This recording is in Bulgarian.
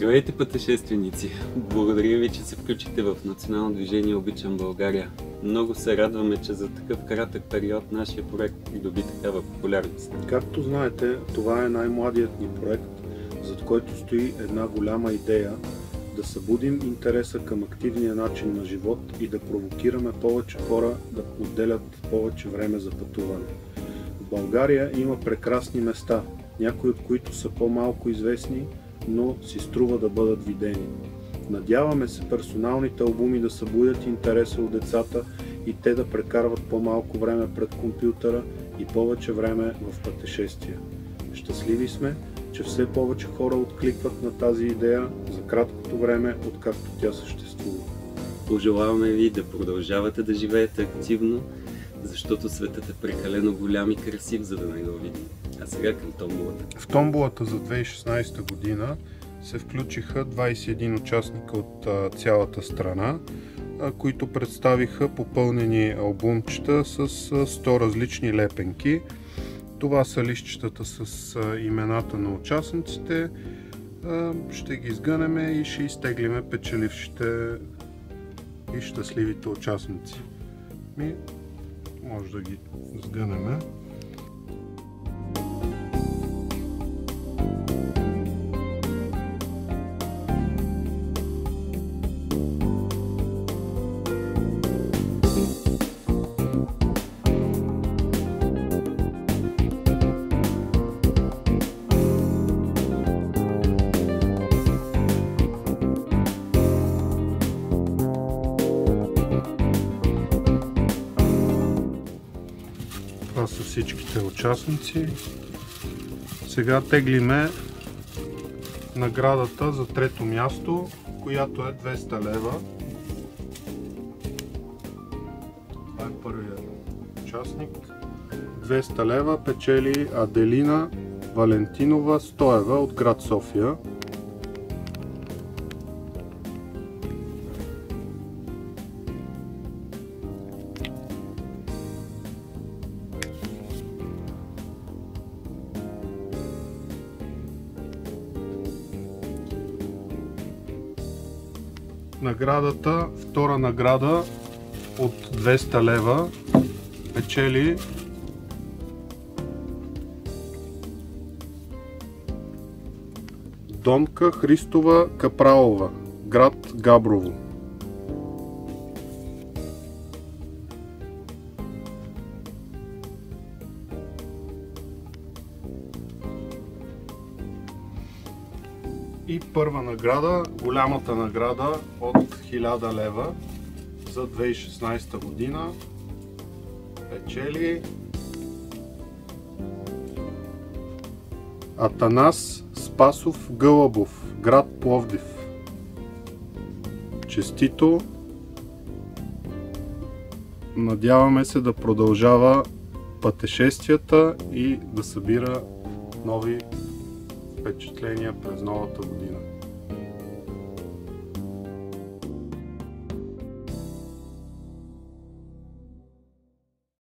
Здравейте, пътешественици! Благодаря ви, че се включите в Национално движение Обичам България. Много се радваме, че за такъв кратък период нашия проект придоби такава популярност. Както знаете, това е най-младият ни проект, зад който стои една голяма идея да събудим интереса към активния начин на живот и да провокираме повече хора да отделят повече време за пътуване. В България има прекрасни места, някои от които са по-малко известни, но си струва да бъдат видени. Надяваме се персоналните албуми да събудят интереса у децата и те да прекарват по-малко време пред компютъра и повече време в пътешествия. Щастливи сме, че все повече хора откликват на тази идея за краткото време, откакто тя съществува. Пожелаваме ви да продължавате да живеете активно, защото светът е прекалено голям и красив, за да не го видим. А сега към томболата. В томболата за 2016 година се включиха 21 участника от цялата страна, които представиха попълнени албумчета с 100 различни лепенки. Това са листчетата с имената на участниците. Ще ги сгънеме и ще изтеглиме печелившите и щастливите участници. Може да ги сгънеме. Това са всичките участници. Сега теглиме наградата за трето място, която е 200 лева. Това е първият участник. 200 лева печели Аделина Валентинова Стоева от град София. Наградата, втора награда от 200 лева печели Донка Христова Капралова, град Габрово. И първа награда, голямата награда от 1000 лева за 2016 година печели Атанас Спасов Гълъбов, град Пловдив. Честито! Надяваме се да продължава пътешествията и да събира нови впечатления през новата година.